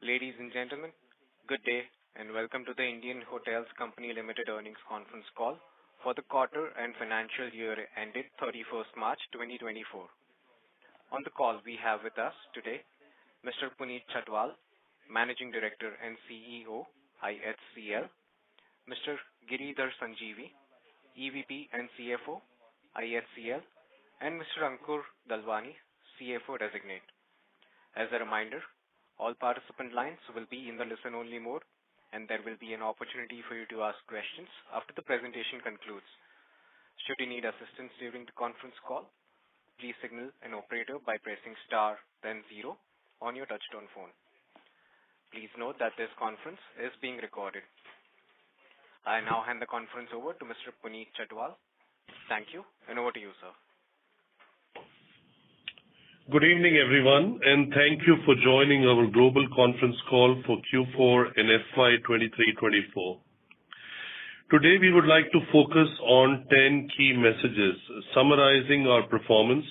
Ladies and gentlemen, good day and welcome to the Indian Hotels Company Limited earnings conference call for the quarter and financial year ended 31st March 2024. On the call we have with us today Mr. Puneet Chhatwal, Managing Director and CEO, IHCL, Mr. Giridhar Sanjeevi, EVP and CFO, IHCL, and Mr. Ankur Dalwani, CFO Designate. As a reminder, all participant lines will be in the listen-only mode, and there will be an opportunity for you to ask questions after the presentation concludes. Should you need assistance during the conference call, please signal an operator by pressing star then 0 on your touchtone phone. Please note that this conference is being recorded. I now hand the conference over to Mr. Puneet Chhatwal. Thank you, and over to you, sir. Good evening, everyone, and thank you for joining our global conference call for Q4 and FY23-24. Today, we would like to focus on 10 key messages summarizing our performance,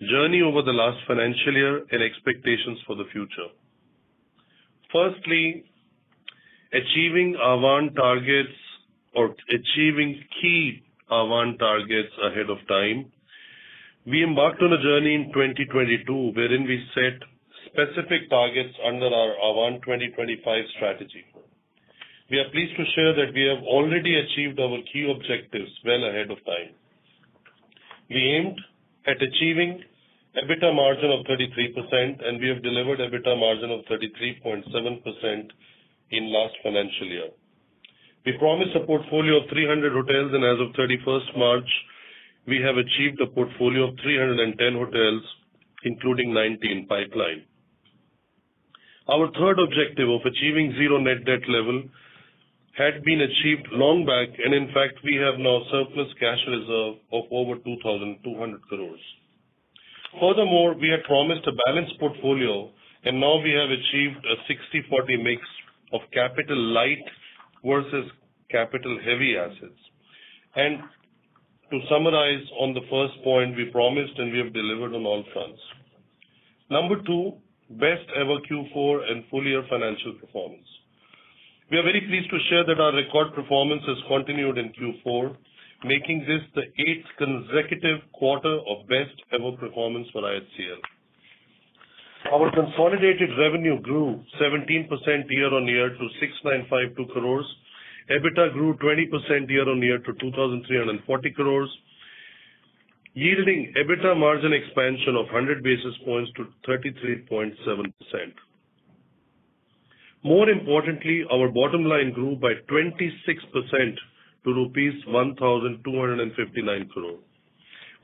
journey over the last financial year, and expectations for the future. Firstly, achieving Ahvaan targets or achieving key Ahvaan targets ahead of time. We embarked on a journey in 2022 wherein we set specific targets under our Ahvaan 2025 strategy. We are pleased to share that we have already achieved our key objectives well ahead of time. We aimed at achieving EBITDA margin of 33%, and we have delivered EBITDA margin of 33.7% in last financial year. We promised a portfolio of 300 hotels, and as of 31st March, we have achieved a portfolio of 310 hotels, including 90 in pipeline. Our third objective of achieving zero net debt level had been achieved long back, and in fact, we have now surplus cash reserve of over 2,200 crores. Furthermore, we had promised a balanced portfolio, and now we have achieved a 60-40 mix of capital light versus capital heavy assets. And to summarize on the first point, we promised and we have delivered on all fronts. Number 2, best ever Q4 and full year financial performance. We are very pleased to share that our record performance has continued in Q4, making this the 8th consecutive quarter of best ever performance for IHCL. Our consolidated revenue grew 17% year-on-year to 6,952 crores. EBITDA grew 20% year-on-year to 2,340 crores, yielding EBITDA margin expansion of 100 basis points to 33.7%. More importantly, our bottom line grew by 26% to rupees 1,259 crore.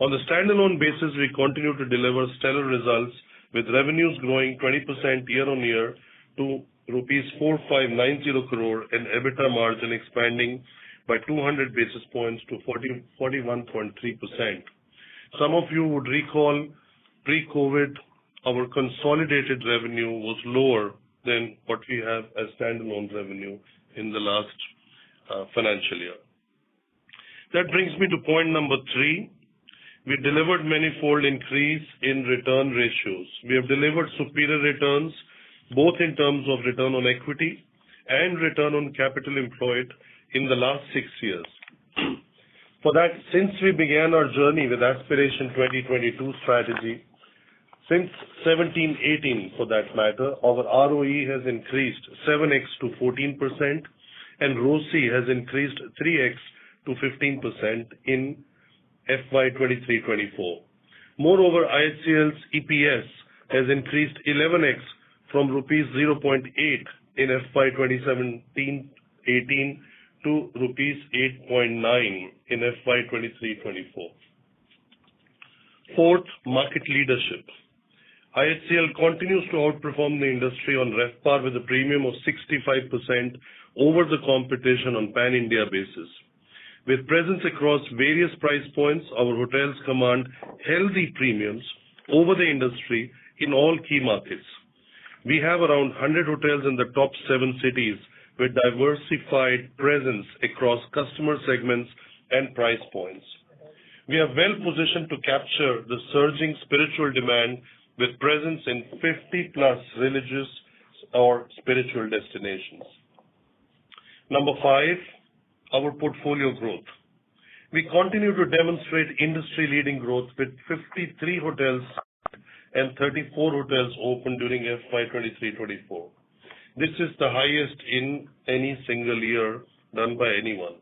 On the standalone basis, we continue to deliver stellar results with revenues growing 20% year-on-year to rupees 4,590 crore and EBITDA margin expanding by 200 basis points to 41.3%. Some of you would recall pre-COVID, our consolidated revenue was lower than what we have as standalone revenue in the last financial year. That brings me to point number 3. We delivered manifold increase in return ratios. We have delivered superior returns both in terms of return on equity and return on capital employed in the last 6 years. For that, since we began our journey with Aspiration 2022 strategy, since 17-18 for that matter, our ROE has increased 7x to 14% and ROCE has increased 3x to 15% in FY23-24. Moreover, IHCL's EPS has increased 11x from rupees 0.8 in FY2017-18 to rupees 8.9 in FY23-24. Fourth, market leadership. IHCL continues to outperform the industry on RevPAR with a premium of 65% over the competition on pan-India basis. With presence across various price points, our hotels command healthy premiums over the industry in all key markets. We have around 100 hotels in the top 7 cities with diversified presence across customer segments and price points. We are well positioned to capture the surging spiritual demand with presence in 50+ religious or spiritual destinations. Number 5, our portfolio growth. We continue to demonstrate industry-leading growth with 53 hotels and 34 hotels opened during FY23-24. This is the highest in any single year done by anyone.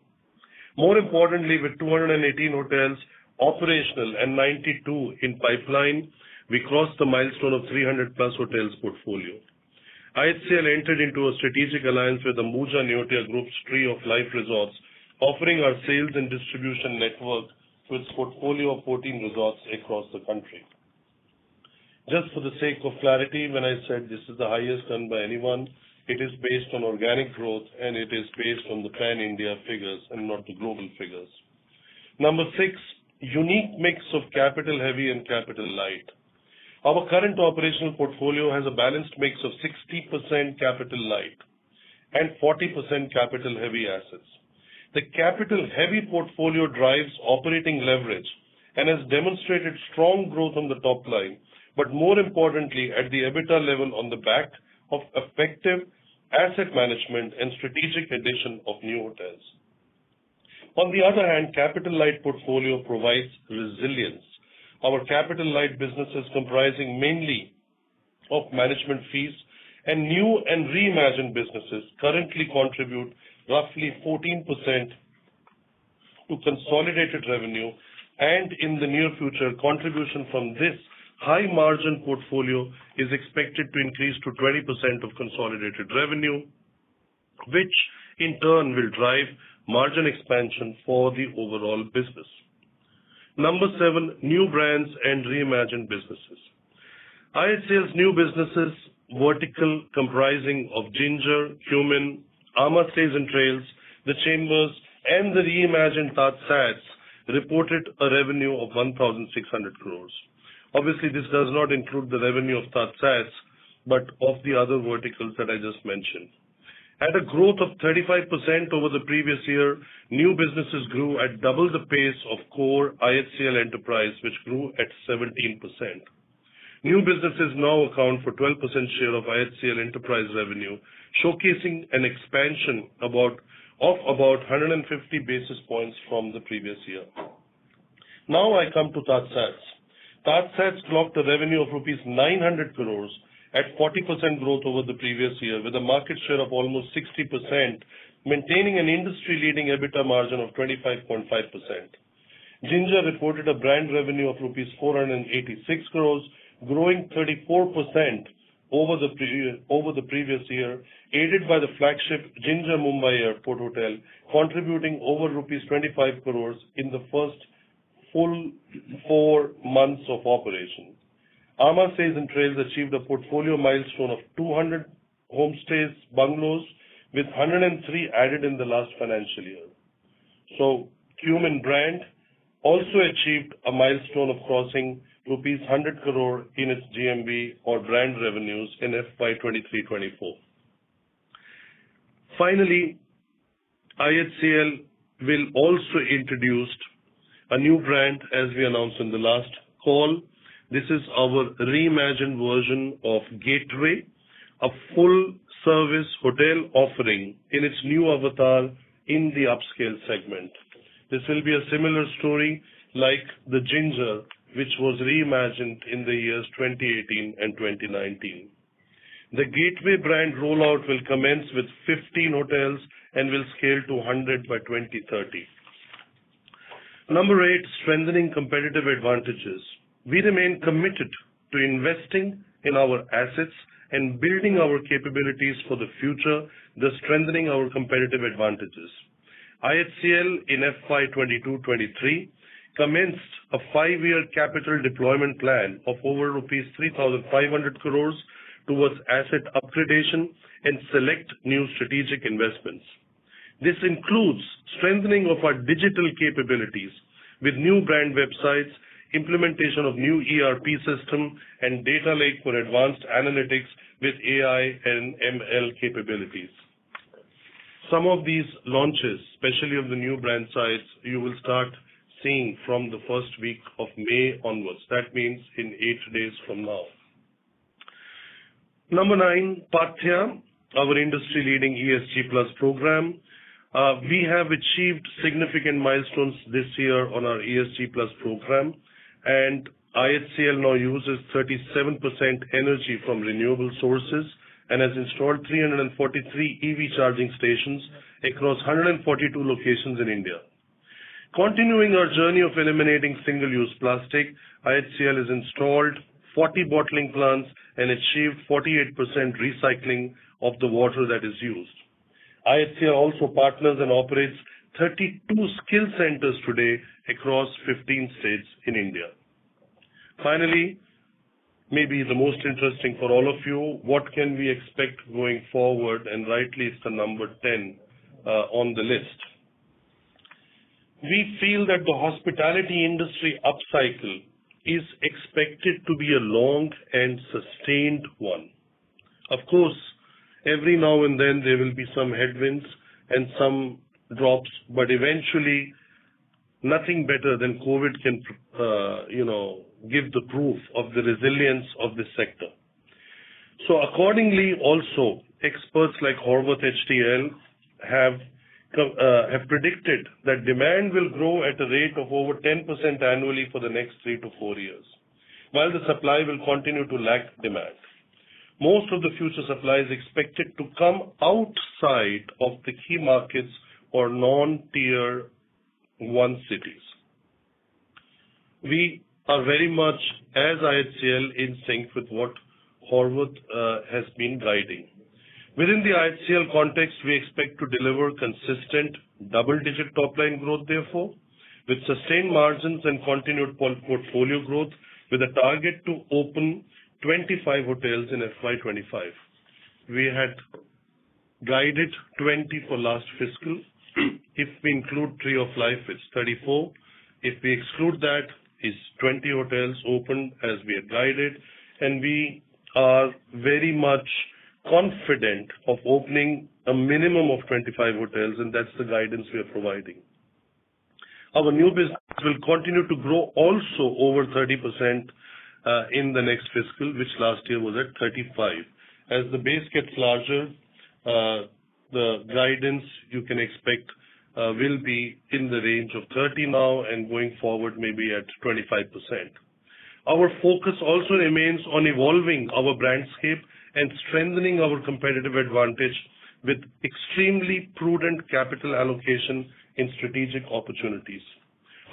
More importantly, with 218 hotels operational and 92 in pipeline, we crossed the milestone of 300+ hotels portfolio. IHCL entered into a strategic alliance with the Muja Neotia Group's Tree of Life Resorts, offering our sales and distribution network to its portfolio of 14 resorts across the country. Just for the sake of clarity, when I said this is the highest done by anyone, it is based on organic growth and it is based on the pan-India figures and not the global figures. Number 6, unique mix of capital heavy and capital light. Our current operational portfolio has a balanced mix of 60% capital light and 40% capital heavy assets. The capital heavy portfolio drives operating leverage and has demonstrated strong growth on the top line, but more importantly at the EBITDA level on the back of effective asset management and strategic addition of new hotels. On the other hand, capital light portfolio provides resilience. Our capital light businesses comprising mainly of management fees and new and reimagined businesses currently contribute roughly 14% to consolidated revenue, and in the near future, contribution from this high margin portfolio is expected to increase to 20% of consolidated revenue, which in turn will drive margin expansion for the overall business. Number 7, new brands and reimagined businesses. IHCL's new businesses vertical comprising of Ginger, Cumin, amã Stays and Trails, The Chambers, and the reimagined TajSATS reported a revenue of 1,600 crores. Obviously, this does not include the revenue of TajSATS, but of the other verticals that I just mentioned. At a growth of 35% over the previous year, new businesses grew at double the pace of core IHCL enterprise, which grew at 17%. New businesses now account for 12% share of IHCL enterprise revenue, showcasing an expansion of about 150 basis points from the previous year. Now I come to TajSATS. TajSATS clocked a revenue of rupees 900 crores at 40% growth over the previous year, with a market share of almost 60%, maintaining an industry-leading EBITDA margin of 25.5%. Ginger reported a brand revenue of rupees 486 crores, growing 34% over the previous year, aided by the flagship Ginger Mumbai Airport Hotel, contributing over rupees 25 crores in the first full 4 months of operation. amã Stays and Trails achieved a portfolio milestone of 200 homestays, bungalows, with 103 added in the last financial year. So, Cumin brand also achieved a milestone of crossing rupees 100 crore in its GMV or brand revenues in FY23-24. Finally, IHCL will also introduce a new brand as we announced in the last call. This is our reimagined version of Gateway, a full-service hotel offering in its new avatar in the upscale segment. This will be a similar story like the Ginger, which was reimagined in the years 2018 and 2019. The Gateway brand rollout will commence with 15 hotels and will scale to 100 by 2030. Number 8, strengthening competitive advantages. We remain committed to investing in our assets and building our capabilities for the future, thus strengthening our competitive advantages. IHCL in FY22-23 commenced a 5-year capital deployment plan of over rupees 3,500 crores towards asset upgradation and select new strategic investments. This includes strengthening of our digital capabilities with new brand websites, implementation of new ERP system, and data lake for advanced analytics with AI and ML capabilities. Some of these launches, especially of the new brand sites, you will start seeing from the first week of May onwards. That means in 8 days from now. Number 9, Pathya, our industry-leading ESG Plus program. We have achieved significant milestones this year on our ESG Plus program, and IHCL now uses 37% energy from renewable sources and has installed 343 EV charging stations across 142 locations in India. Continuing our journey of eliminating single-use plastic, IHCL has installed 40 bottling plants and achieved 48% recycling of the water that is used. IHCL also partners and operates 32 skill centers today across 15 states in India. Finally, maybe the most interesting for all of you, what can we expect going forward? And rightly, it's the number 10 on the list. We feel that the hospitality industry upcycle is expected to be a long and sustained one. Of course, every now and then there will be some headwinds and some drops, but eventually nothing better than COVID can, give the proof of the resilience of this sector. So accordingly, also experts like Horwath HTL have predicted that demand will grow at a rate of over 10% annually for the next 3 to 4 years, while the supply will continue to lag demand. Most of the future supply is expected to come outside of the key markets or non-tier 1 cities. We are very much, as IHCL, in sync with what Horwath has been guiding. Within the IHCL context, we expect to deliver consistent double-digit top-line growth, therefore, with sustained margins and continued portfolio growth, with a target to open 25 hotels in FY25. We had guided 20 for last fiscal. If we include Tree of Life, it's 34. If we exclude that, it's 20 hotels opened as we had guided, and we are very much confident of opening a minimum of 25 hotels, and that's the guidance we are providing. Our new business will continue to grow also over 30% in the next fiscal, which last year was at 35. As the base gets larger, the guidance you can expect will be in the range of 30 now, and going forward maybe at 25%. Our focus also remains on evolving our brandscape and strengthening our competitive advantage with extremely prudent capital allocation in strategic opportunities.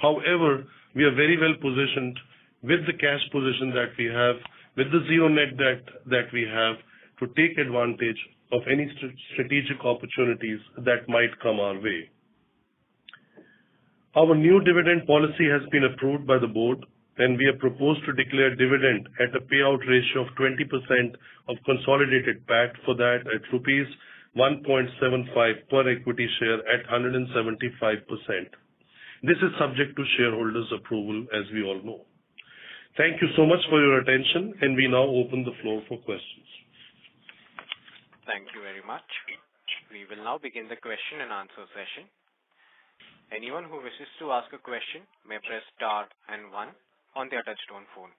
However, we are very well positioned with the cash position that we have, with the zero net debt that we have, to take advantage of any strategic opportunities that might come our way. Our new dividend policy has been approved by the board, and we have proposed to declare dividend at a payout ratio of 20% of consolidated PAT, for that at rupees 1.75 per equity share at 175%. This is subject to shareholders' approval, as we all know. Thank you so much for your attention, and we now open the floor for questions. Thank you very much. We will now begin the question and answer session. Anyone who wishes to ask a question may press star and 1 on their touchtone phone.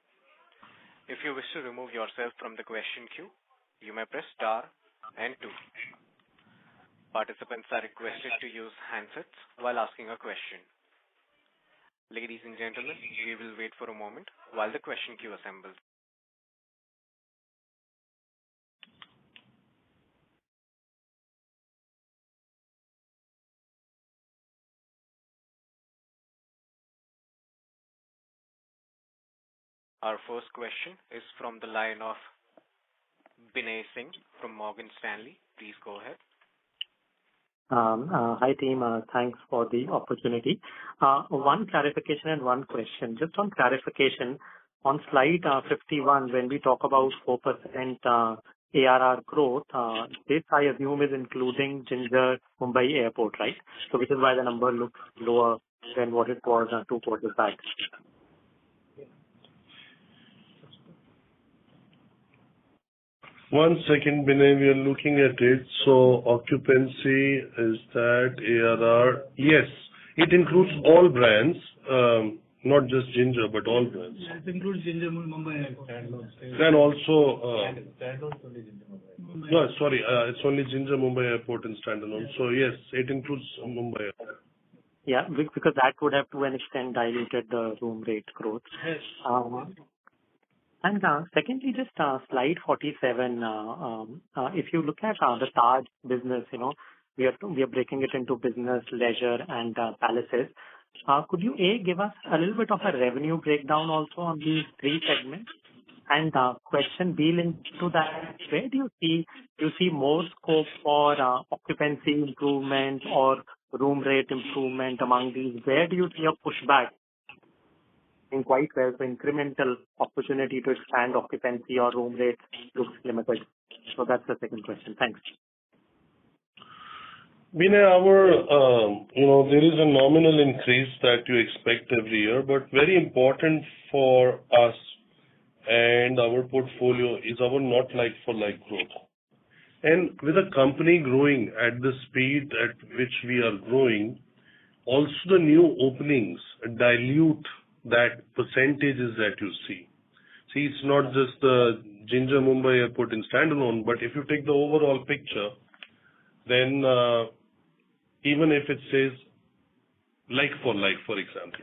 If you wish to remove yourself from the question queue, you may press star and 2. Participants are requested to use handsets while asking a question. Ladies and gentlemen, we will wait for a moment while the question queue assembles. Our first question is from the line of Binay Singh from Morgan Stanley. Please go ahead. Hi team, thanks for the opportunity. One clarification and one question. Just on clarification, on slide 51, when we talk about 4% ARR growth, this I assume is including Ginger Mumbai Airport, right? So which is why the number looks lower than what it was 2 quarters back. One second, Binay, we are looking at it. So occupancy is that ARR. Yes, it includes all brands. not just Ginger, but all brands. Yeah, it includes Ginger Mumbai Airport. And also, no, sorry, it's only Ginger Mumbai Airport in standalone. So yes, it includes Mumbai Airport. Yeah, because that would have to an extent diluted the room rate growth. Yes. And secondly, just slide 47, if you look at the Taj business, we are breaking it into business, leisure, and palaces. Could you, give us a little bit of a revenue breakdown also on these three segments? And question B linked to that, where do you see more scope for occupancy improvement or room rate improvement among these? Where do you see a pushback? In quite well, so incremental opportunity to expand occupancy or room rates looks limited. So that's the second question. Thanks. Binay, there is a nominal increase that you expect every year, but very important for us and our portfolio is our not like-for-like growth. And with a company growing at the speed at which we are growing, also the new openings dilute that percentages that you see. See, it's not just the Ginger Mumbai Airport in standalone, but if you take the overall picture, then even if it says like for like, for example,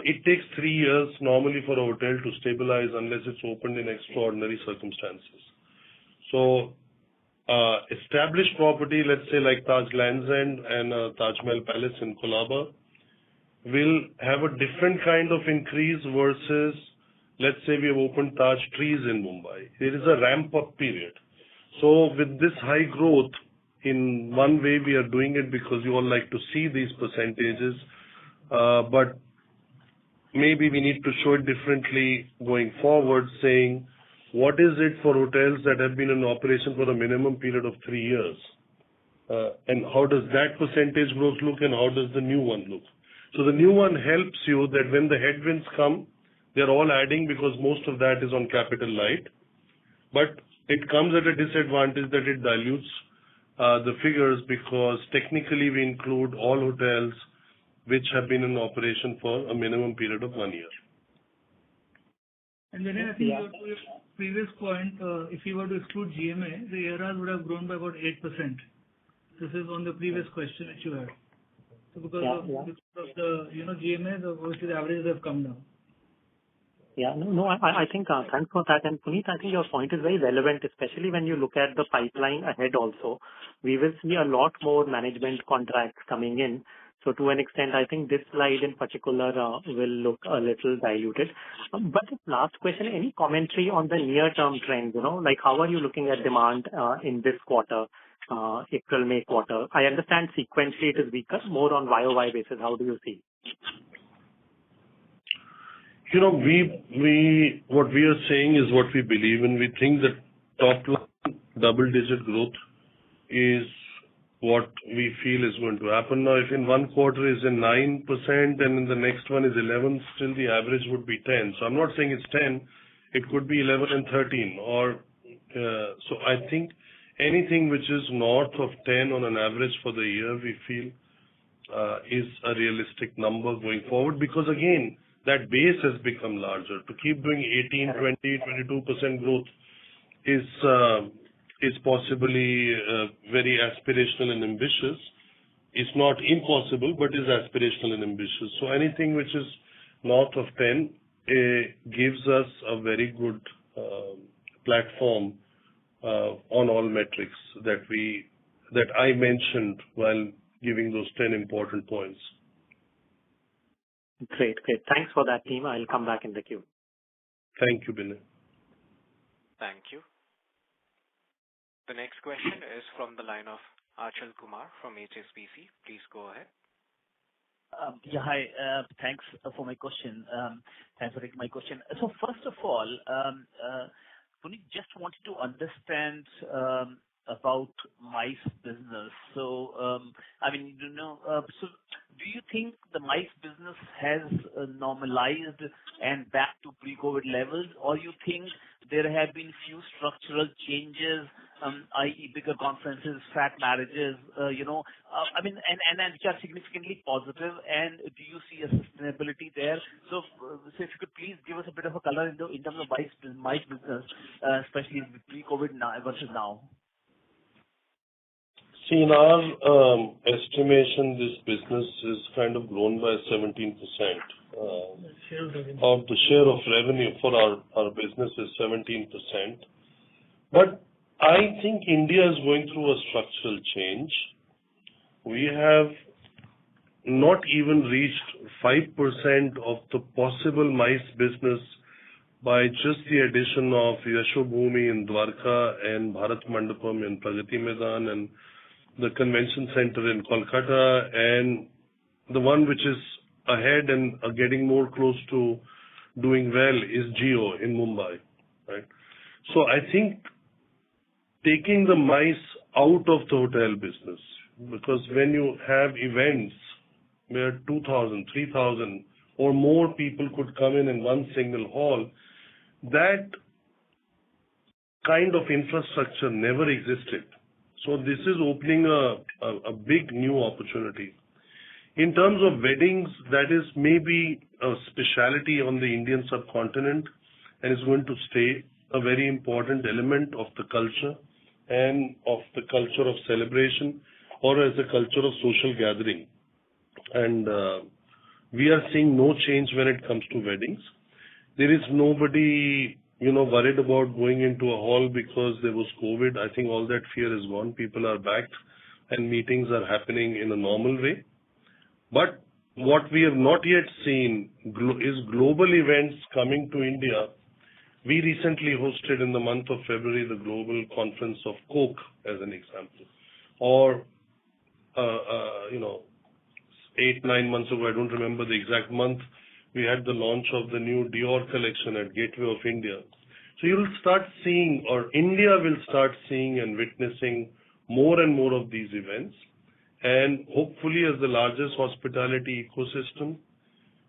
it takes 3 years normally for a hotel to stabilize unless it's opened in extraordinary circumstances. So established property, let's say like Taj Lands End and Taj Mahal Palace in Colaba, will have a different kind of increase versus, let's say we have opened Taj Trees in Mumbai. There is a ramp-up period. So with this high growth, in one way we are doing it because you all like to see these percentages, but maybe we need to show it differently going forward, saying what is it for hotels that have been in operation for a minimum period of 3 years? And how does that percentage growth look and how does the new one look? So the new one helps you that when the headwinds come, they're all adding because most of that is on capital light. But it comes at a disadvantage that it dilutes the figures because technically we include all hotels which have been in operation for a minimum period of 1 year. And then I think to your previous point, if you were to exclude GMA, the ARRs would have grown by about 8%. This is on the previous question that you had. So because of the GMA, obviously the averages have come down. Yeah, no, I think thanks for that. And Puneet, I think your point is very relevant, especially when you look at the pipeline ahead also. We will see a lot more management contracts coming in. So to an extent, I think this slide in particular will look a little diluted. But last question, any commentary on the near-term trends, like how are you looking at demand in this quarter, April, May quarter? I understand sequentially it is weaker, more on YOY basis. How do you see? What we are saying is what we believe in. We think that top line double-digit growth is what we feel is going to happen. Now, if in one quarter is in 9% and in the next one is 11, still the average would be 10. So I'm not saying it's 10. It could be 11 and 13. So I think anything which is north of 10 on an average for the year, we feel is a realistic number going forward because again, that base has become larger. To keep doing 18, 20, 22% growth is possibly very aspirational and ambitious. It's not impossible, but is aspirational and ambitious. So anything which is north of 10 gives us a very good platform on all metrics that I mentioned while giving those 10 important points. Great. Thanks for that, team. I'll come back in the queue. Thank you, Binay. Thank you. The next question is from the line of Achal Kumar from HSBC. Please go ahead. Hi. Thanks for my question. Thanks for taking my question. So first of all, Puneet, just wanted to understand about MICE business. So, so do you think the MICE business has normalized and back to pre-COVID levels, or you think there have been few structural changes i.e. bigger conferences, fat marriages, and which are significantly positive, and do you see a sustainability there? So if you could please give us a bit of a color in terms of MICE business, especially pre-COVID now versus now. See, in our estimation, this business is kind of grown by 17%. Of the share of revenue for our business is 17%. But I think India is going through a structural change. We have not even reached 5% of the possible MICE business by just the addition of Yashobhoomi in Dwarka and Bharat Mandapam in Pragati Maidan and the convention center in Kolkata, and the one which is ahead and getting more close to doing well is Jio in Mumbai, right? So I think taking the MICE out of the hotel business, because when you have events where 2,000, 3,000 or more people could come in one single hall, that kind of infrastructure never existed. So this is opening a big new opportunity. In terms of weddings, that is maybe a speciality on the Indian subcontinent and is going to stay a very important element of the culture and of the culture of celebration or as a culture of social gathering. And we are seeing no change when it comes to weddings. There is nobody worried about going into a hall because there was COVID. I think all that fear is gone. People are back and meetings are happening in a normal way. But what we have not yet seen is global events coming to India. We recently hosted in the month of February the global conference of Coke as an example. Or, 8-9 months ago, I don't remember the exact month, we had the launch of the new Dior collection at Gateway of India. So you'll start seeing, or India will start seeing and witnessing more and more of these events. And hopefully as the largest hospitality ecosystem,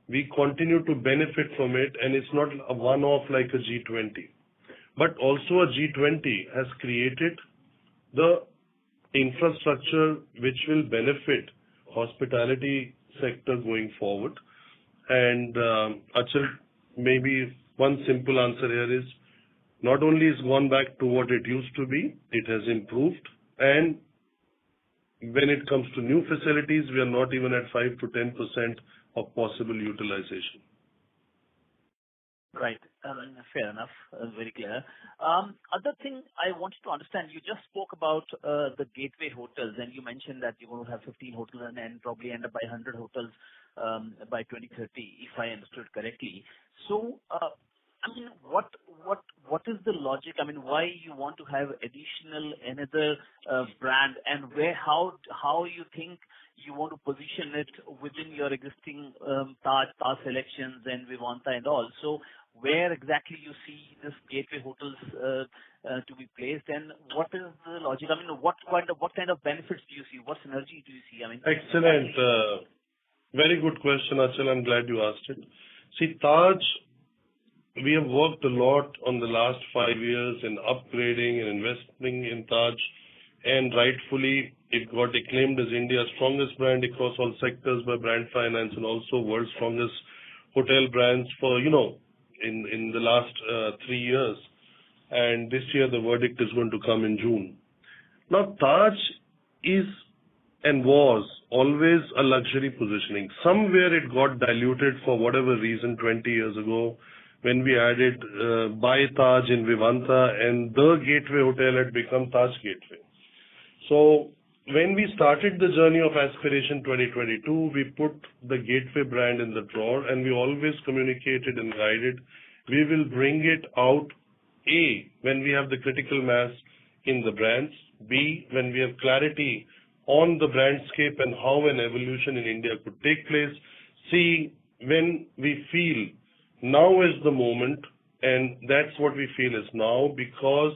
we continue to benefit from it, and it's not a one-off like a G20. But also a G20 has created the infrastructure which will benefit hospitality sector going forward. And Achal, maybe one simple answer here is not only it's gone back to what it used to be, it has improved. And when it comes to new facilities, we are not even at 5 to 10% of possible utilization. Right. Fair enough. Very clear. Other thing I wanted to understand, you just spoke about the gateway hotels, and you mentioned that you're going to have 15 hotels and probably end up by 100 hotels by 2030, if I understood correctly. So, what is the logic? Why you want to have another brand, and how you think you want to position it within your existing Taj Selections and Vivanta and all. So where exactly you see this gateway hotels to be placed, and what is the logic? What kind of benefits do you see? What synergy do you see? Excellent. Very good question, Achal. I'm glad you asked it. See, Taj, we have worked a lot on the last 5 years in upgrading and investing in Taj, and rightfully it got acclaimed as India's strongest brand across all sectors by Brand Finance, and also world's strongest hotel brands for, in the last 3 years. And this year the verdict is going to come in June. Now, Taj is and was always a luxury positioning. Somewhere it got diluted for whatever reason 20 years ago when we added by Taj in Vivanta, and the gateway hotel had become Taj Gateway. So when we started the journey of Aspiration 2022, we put the gateway brand in the drawer, and we always communicated and guided. We will bring it out, A, when we have the critical mass in the brands, B, when we have clarity on the brandscape and how an evolution in India could take place, C, when we feel now is the moment, and that's what we feel is now, because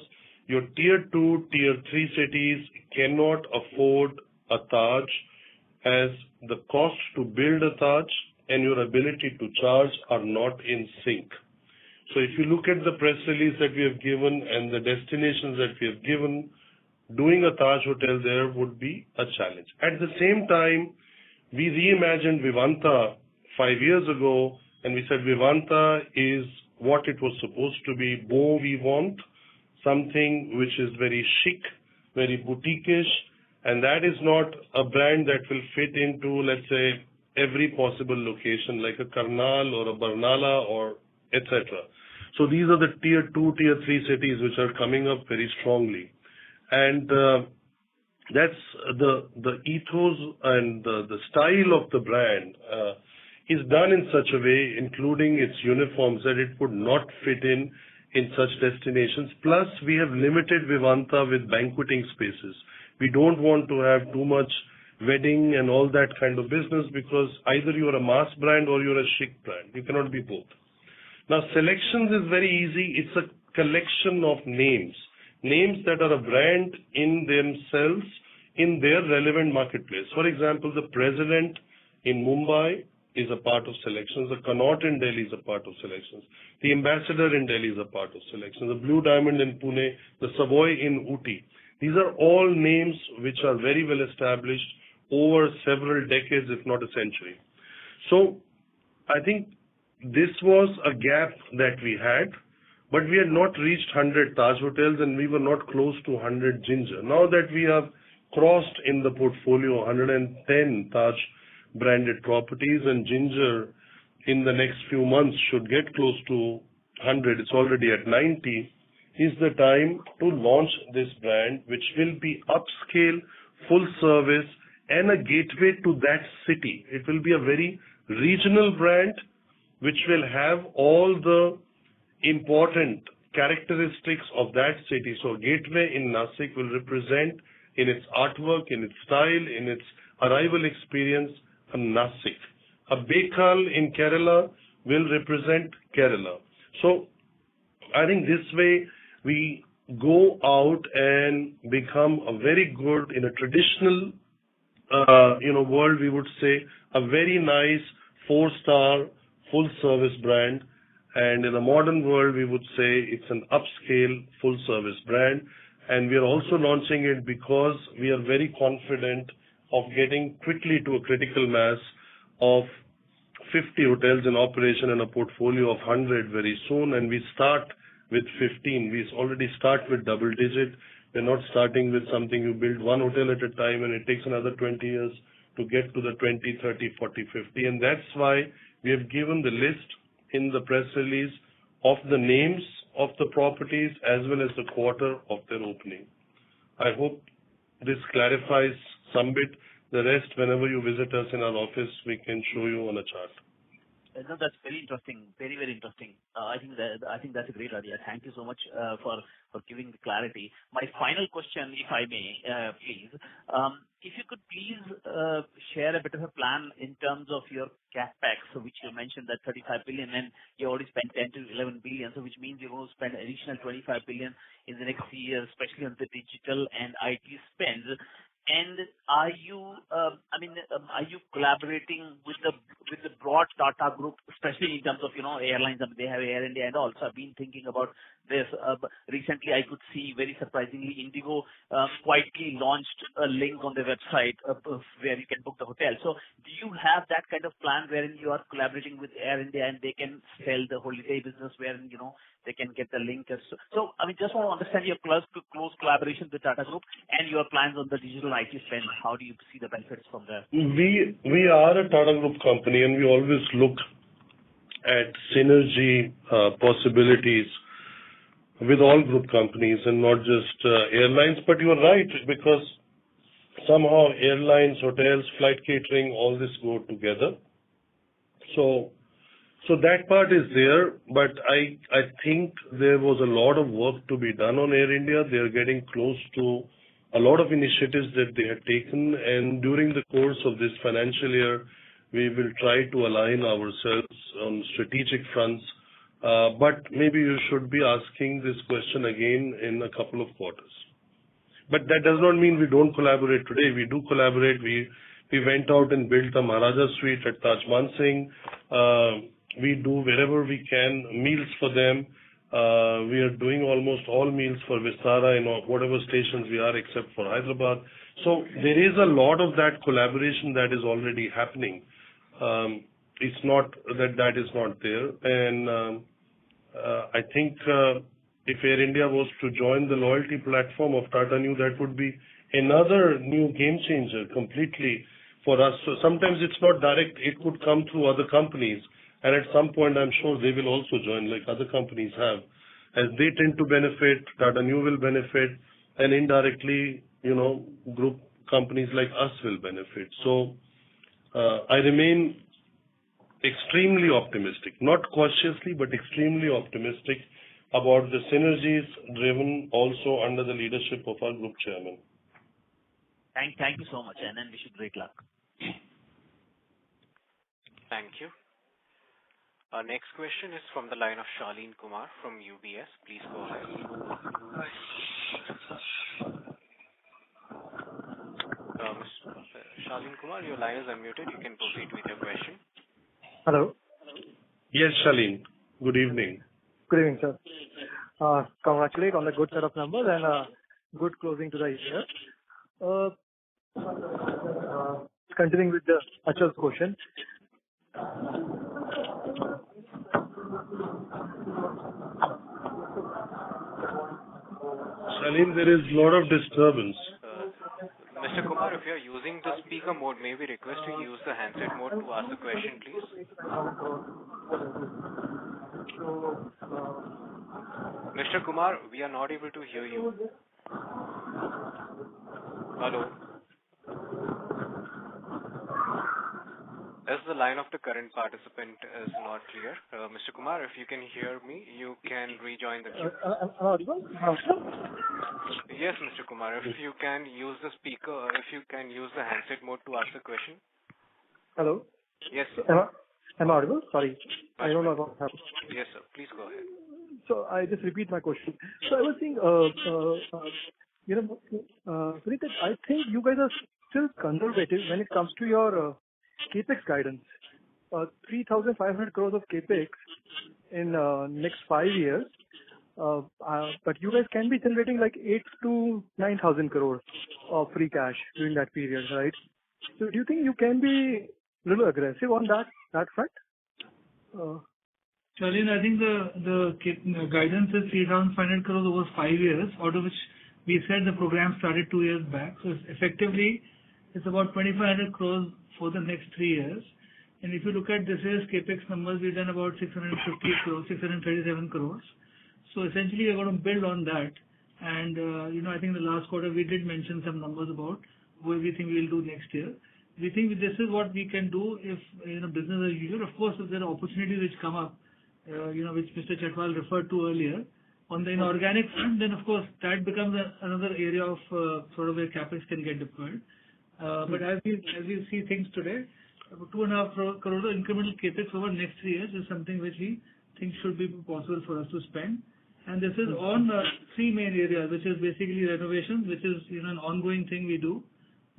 your tier 2, tier 3 cities cannot afford a Taj, as the cost to build a Taj and your ability to charge are not in sync. So if you look at the press release that we have given and the destinations that we have given, doing a Taj hotel there would be a challenge. At the same time, we reimagined Vivanta 5 years ago, and we said Vivanta is what it was supposed to be. Beau vivant, something which is very chic, very boutique-ish, and that is not a brand that will fit into, let's say, every possible location like a Karnal or a Barnala or etc. So these are the tier 2, tier 3 cities which are coming up very strongly. And that's the ethos and the style of the brand is done in such a way, including its uniforms, that it would not fit in such destinations. Plus, we have limited Vivanta with banqueting spaces. We don't want to have too much wedding and all that kind of business, because either you're a mass brand or you're a chic brand. You cannot be both. Now, selections is very easy. It's a collection of names that are a brand in themselves in their relevant marketplace. For example, the President in Mumbai is a part of selections. The Connaught in Delhi is a part of selections. The Ambassador in Delhi is a part of selections. The Blue Diamond in Pune, the Savoy in Ooty. These are all names which are very well established over several decades, if not a century. So I think this was a gap that we had, but we had not reached 100 Taj hotels and we were not close to 100 Ginger. Now that we have crossed in the portfolio 110 Taj branded properties, and Ginger in the next few months should get close to 100, it's already at 90, is the time to launch this brand, which will be upscale, full service, and a gateway to that city. It will be a very regional brand which will have all the important characteristics of that city. So gateway in Nasik will represent in its artwork, in its style, in its arrival experience, a Nasik. A Bekal in Kerala will represent Kerala. So I think this way we go out and become a very good, in a traditional world, we would say, a very nice 4-star full service brand. And in a modern world, we would say it's an upscale full service brand. And we are also launching it because we are very confident of getting quickly to a critical mass of 50 hotels in operation and a portfolio of 100 very soon. And we start with 15. We already start with double digit. We're not starting with something you build one hotel at a time and it takes another 20 years to get to the 20, 30, 40, 50. And that's why we have given the list in the press release of the names of the properties as well as the quarter of their opening. I hope this clarifies some bit. The rest, whenever you visit us in our office, we can show you on a chart. No, that's very interesting. Very, very interesting. I think that's a great idea. Thank you so much for giving the clarity. My final question, if I may, please. If you could please share a bit of a plan in terms of your capex, which you mentioned that 35 billion, and you already spent 10 to 11 billion, so which means you're going to spend additional 25 billion in the next 3 years, especially on the digital and IT spends. And are you collaborating with the broad Tata group, especially in terms of airlines? I mean, they have Air India and all. So I've been thinking about this. Recently, I could see, very surprisingly, Indigo quietly launched a link on their website where you can book the hotel. So do you have that kind of plan wherein you are collaborating with Air India and they can sell the holiday business wherein they can get the link? So I mean, just want to understand your close collaboration with Tata Group and your plans on the digital IT spend. How do you see the benefits from there? We are a Tata Group company and we always look at synergy possibilities with all group companies and not just airlines. But you are right, because somehow airlines, hotels, flight catering, all this go together. So that part is there, but I think there was a lot of work to be done on Air India. They are getting close to a lot of initiatives that they had taken, and during the course of this financial year, we will try to align ourselves on strategic fronts. But maybe you should be asking this question again in a couple of quarters. But that does not mean we don't collaborate today. We do collaborate. We went out and built a Maharaja Suite at Taj Mansingh. We do wherever we can meals for them. We are doing almost all meals for Vistara in whatever stations we are, except for Hyderabad. So there is a lot of that collaboration that is already happening. It's not that is not there. And I think if Air India was to join the loyalty platform of Tata Neu, that would be another new game changer completely for us. So sometimes it's not direct. It could come through other companies. And at some point, I'm sure they will also join, like other companies have. As they tend to benefit, Tata Neu will benefit, and indirectly, group companies like us will benefit. So I remain extremely optimistic, not cautiously, but extremely optimistic about the synergies driven also under the leadership of our group chairman. Thank you so much, and wish you great luck. Thank you. Our next question is from the line of Shaleen Kumar from UBS. Please go ahead. Shaleen Kumar, your line is unmuted. You can proceed with your question. Hello. Yes, Shaleen. Good evening. Good evening, sir. Congratulate on the good set of numbers and good closing to the year. Continuing with the Achal's question. Shaleen, there is a lot of disturbance. Mr. Kumar, if you are using the speaker mode, may we request you use the handset mode to ask the question, please? Mr. Kumar, we are not able to hear you. Hello. As the line of the current participant is not clear, Mr. Kumar, if you can hear me, you can rejoin the queue. Am I audible? Yes, Mr. Kumar, if you can use the speaker, if you can use the handset mode to ask the question. Hello? Yes, sir. Am I audible? Sorry. I don't know what happened. Yes, sir. Please go ahead. So I just repeat my question. So I was saying, Sunita, I think you guys are still conservative when it comes to your capex guidance. 3,500 crores of capex in next 5 years. But you guys can be generating like 8 to 9,000 crores of free cash during that period, right? So do you think you can be a little aggressive on that front? Shaleen, I think the guidance is 3,500 crores over 5 years, out of which we said the program started 2 years back. So effectively, it's about 2,500 crores for the next 3 years. And if you look at this year's capex numbers, we've done about 650 crores, 637 crores. So essentially, we're going to build on that. And, I think the last quarter we did mention some numbers about what we think we'll do next year. We think this is what we can do if, business as usual. Of course, if there are opportunities which come up, which Mr. Chatwal referred to earlier, on the inorganic front, then of course that becomes another area of sort of where capex can get deployed. But as we see things today, 2.5 crores of incremental capex over the next 3 years is something which we think should be possible for us to spend. And this is on 3 main areas, which is basically renovations, which is an ongoing thing we do,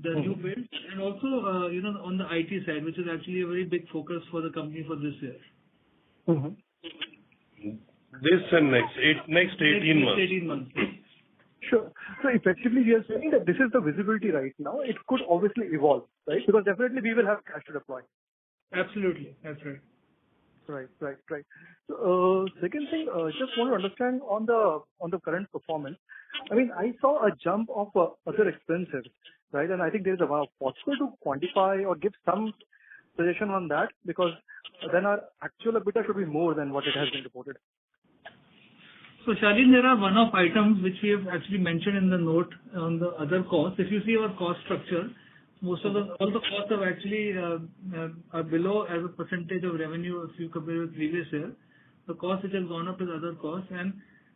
the new builds, and also on the IT side, which is actually a very big focus for the company for this year. This and next 18 months. 18 months. Sure. So effectively, we are saying that this is the visibility right now. It could obviously evolve, right? Because definitely we will have cash to deploy. Absolutely. That's right. Right. So, second thing, just want to understand on the current performance. I mean, I saw a jump of other expenses, right? And I think there is a possible to quantify or give some suggestion on that, because then our actual EBITDA should be more than what it has been reported. So, Shaleen, there are one-off items which we have actually mentioned in the note on the other costs. If you see our cost structure, all the costs have actually are below as a percentage of revenue if you compare with previous year. The cost which has gone up is other costs, and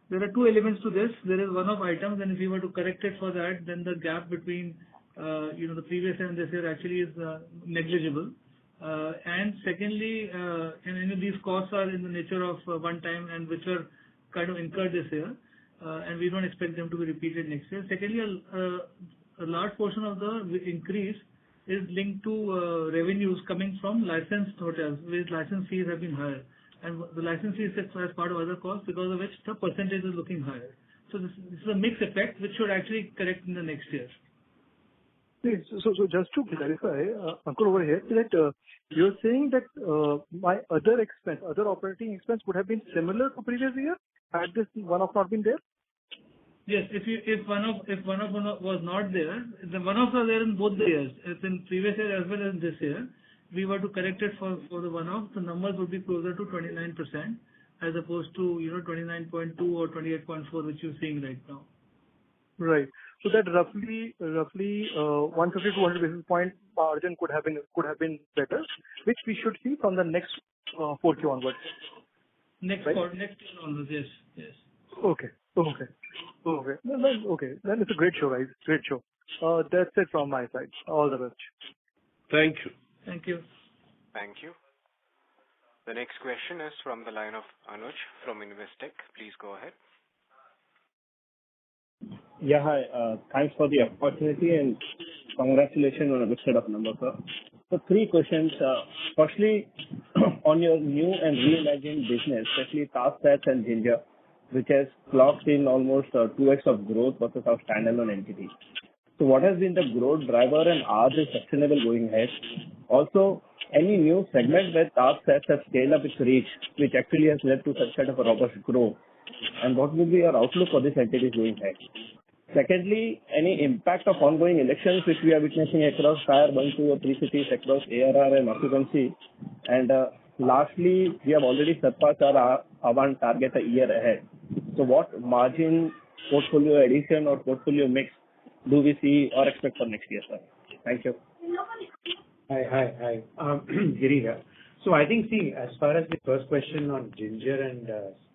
there are 2 elements to this. There is one-off items, and if you were to correct it for that, then the gap between the previous year and this year actually is negligible. And secondly, these costs are in the nature of one time and which are kind of incurred this year, and we don't expect them to be repeated next year. Secondly, a large portion of the increase is linked to revenues coming from licensed hotels, where license fees have been higher. and the license fee is set as part of other costs, because of which the percentage is looking higher. So this is a mixed effect which should actually correct in the next year. Please, so just to clarify, Ankur over here, that you're saying that my other operating expense would have been similar to previous year had this one-off not been there? Yes, if one-off was not there, the one-offs are there in both the years. It's in previous year as well as this year. We were to correct it for the one-off, the numbers would be closer to 29% as opposed to 29.2 or 28.4 which you're seeing right now. Right. So that roughly 150-200 basis point margin could have been better, which we should see from the next 4Q onwards. Next right? Next year onwards, yes. Okay. Then it's a great show, guys. Great show. That's it from my side. All the best. Thank you. Thank you. Thank you. The next question is from the line of Anuj from Investec. Please go ahead. Yeah, hi. Thanks for the opportunity and congratulations on a good set of numbers, sir. So 3 questions. Firstly, on your new and reimagined business, especially TaskStats and Ginger, which has clocked in almost 2x of growth versus our standalone entity. So what has been the growth driver and are they sustainable going ahead? Also, any new segment where TaskStats have scaled up its reach, which actually has led to such kind of a robust growth? And what will be your outlook for this entity going ahead? Secondly, any impact of ongoing elections which we are witnessing across tier 1, 2 or 3 cities across ARR and occupancy? And lastly, we have already surpassed our Avant target a year ahead. So what margin, portfolio addition or portfolio mix do we see or expect for next year, sir? Thank you. Hi. Giri here. So I think, as far as the first question on Ginger and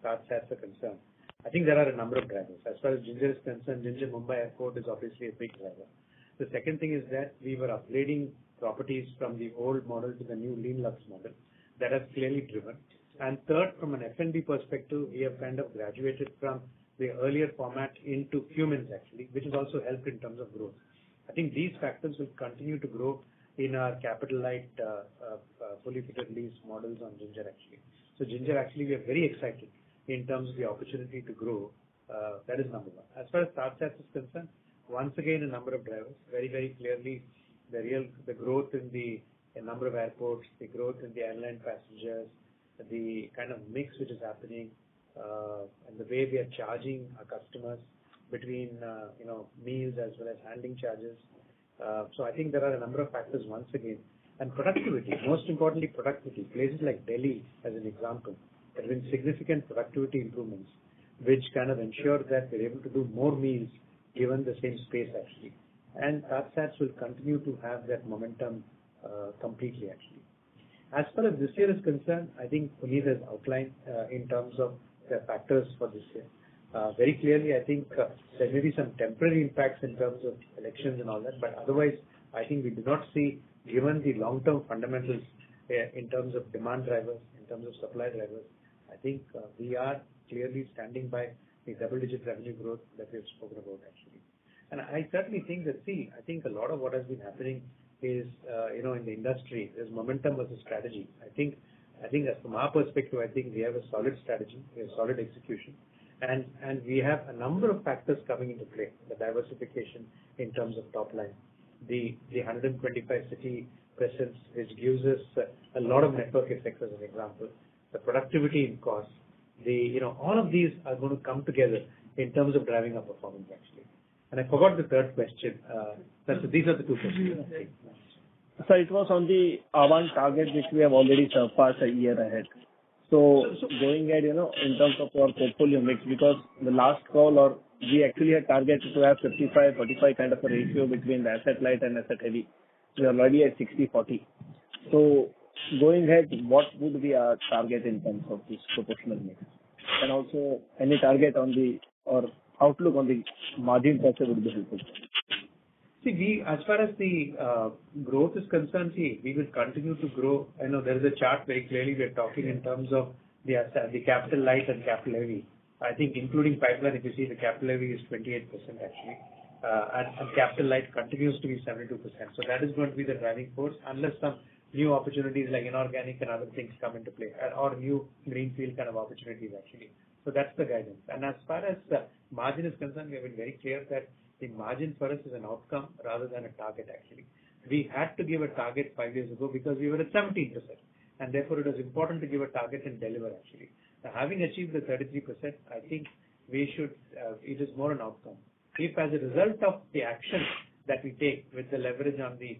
TaskStats are concerned, I think there are a number of drivers. As far as Ginger is concerned, Ginger Mumbai Airport is obviously a big driver. The second thing is that we were upgrading properties from the old model to the new Lean Lux model. That has clearly driven. And third, from an F&B perspective, we have kind of graduated from the earlier format into humans actually, which has also helped in terms of growth. I think these factors will continue to grow in our capital light, fully fitted lease models on Ginger actually. So Ginger actually, we are very excited in terms of the opportunity to grow. That is number one. As far as TaskStats is concerned, once again, a number of drivers, very, very clearly, the growth in the number of airports, the growth in the airline passengers, the kind of mix which is happening, and the way we are charging our customers between, meals as well as handling charges. So I think there are a number of factors once again. And productivity, most importantly productivity. Places like Delhi, as an example, there have been significant productivity improvements, which kind of ensure that we're able to do more meals given the same space actually. And TaskStats will continue to have that momentum completely actually. As far as this year is concerned, I think Puneet has outlined in terms of the factors for this year. Very clearly, I think there may be some temporary impacts in terms of elections and all that, but otherwise, I think we do not see, given the long-term fundamentals in terms of demand drivers, in terms of supply drivers, I think we are clearly standing by the double-digit revenue growth that we have spoken about actually. And I certainly think that, I think a lot of what has been happening is, in the industry, there's momentum versus strategy. I think as from our perspective, I think we have a solid strategy, we have solid execution, and we have a number of factors coming into play. The diversification in terms of top line, the 125 city presence, which gives us a lot of network effects as an example, the productivity in costs, all of these are going to come together in terms of driving our performance actually. And I forgot the third question. These are the two questions. So it was on the Avant target which we have already surpassed a year ahead. So going ahead, in terms of our portfolio mix, because the last call we actually had targeted to have 55-45 kind of a ratio between the asset light and asset heavy. We are already at 60-40. So going ahead, what would be our target in terms of this proportional mix? And also any target on or outlook on the margin pressure would be helpful. As far as the growth is concerned, we will continue to grow. I know there is a chart very clearly we are talking in terms of the capital light and capital heavy. I think including pipeline, if you see the capital heavy is 28% actually, and capital light continues to be 72%. So that is going to be the driving force unless some new opportunities like inorganic and other things come into play, or new greenfield kind of opportunities actually. So that's the guidance. And as far as margin is concerned, we have been very clear that the margin for us is an outcome rather than a target actually. We had to give a target 5 years ago because we were at 17%, and therefore it was important to give a target and deliver actually. Now, having achieved the 33%, I think we should, it is more an outcome. If as a result of the action that we take with the leverage on the,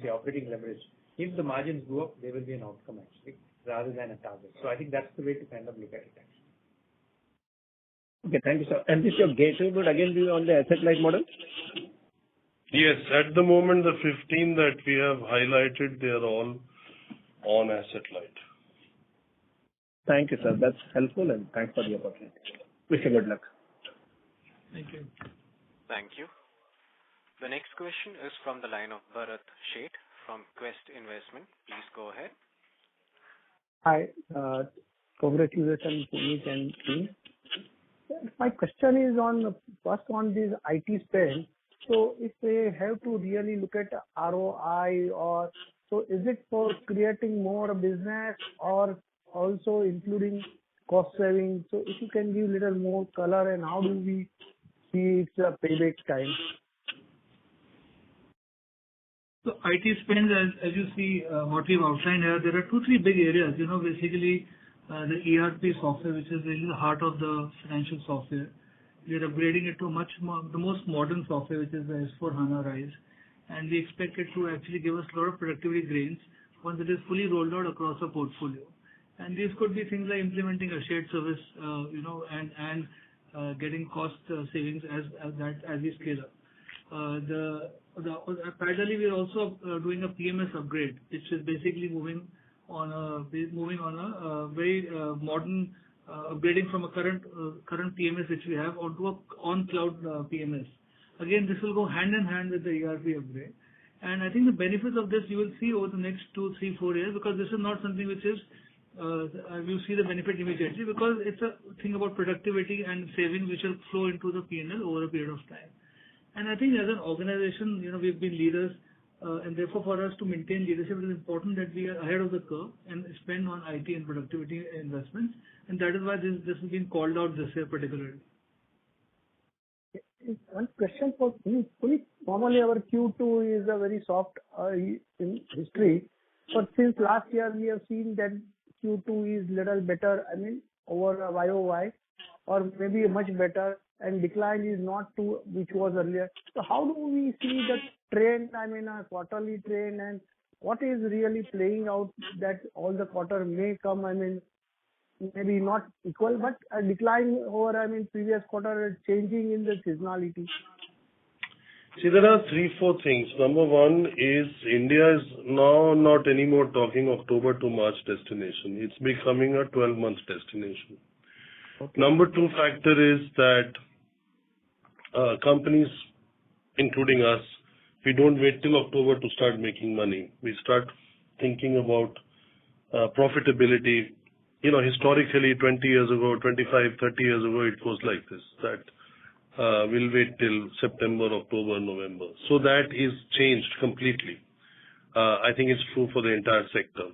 operating leverage, if the margins go up, there will be an outcome actually, rather than a target. So I think that's the way to kind of look at it actually. Okay, thank you, sir. And this your gateway would again be on the asset-light model? Yes, at the moment, the 15 that we have highlighted, they are all on asset-light. Thank you, sir. That's helpful, and thanks for the opportunity. Wish you good luck. Thank you. Thank you. The next question is from the line of Bharat Sheth from Quest Investment. Please go ahead. Hi. Congratulations, Puneet and team. My question is on this IT spend. So if they have to really look at ROI, or so is it for creating more business or also including cost saving? So if you can give a little more color, and how do we see its payback time? So IT spend, as you see, what we've outlined here, there are 2-3 big areas. Basically the ERP software, which is really the heart of the financial software. We are upgrading it to the most modern software, which is the S/4HANA RISE, and we expect it to actually give us a lot of productivity gains once it is fully rolled out across our portfolio. And these could be things like implementing a shared service, and getting cost savings as we scale up. Parallelly, we are also doing a PMS upgrade, which is basically moving on a very modern upgrading from a current PMS which we have onto a on-cloud PMS. Again, this will go hand in hand with the ERP upgrade. And I think the benefits of this you will see over the next 2, 3, 4 years, because this is not something which is you see the benefit immediately, because it's a thing about productivity and savings which will flow into the P&L over a period of time. And I think as an organization, we've been leaders, and therefore for us to maintain leadership, it is important that we are ahead of the curve and spend on IT and productivity investments, and that is why this has been called out this year particularly. One question for Puneet. Normally our Q2 is a very soft in history, but since last year we have seen that Q2 is little better, over a YOY, or maybe much better, and decline is not to which was earlier. So how do we see the trend, a quarterly trend, and what is really playing out that all the quarter may come, maybe not equal, but a decline over, previous quarter, changing in the seasonality? See, there are 3-4 things. Number one is India is now not anymore talking October to March destination. It's becoming a 12-month destination. Okay. Number 2 factor is that companies, including us, we don't wait till October to start making money. We start thinking about profitability. Historically, 20 years ago, 25, 30 years ago, it was like this, that we'll wait till September, October, November. So that is changed completely. I think it's true for the entire sector.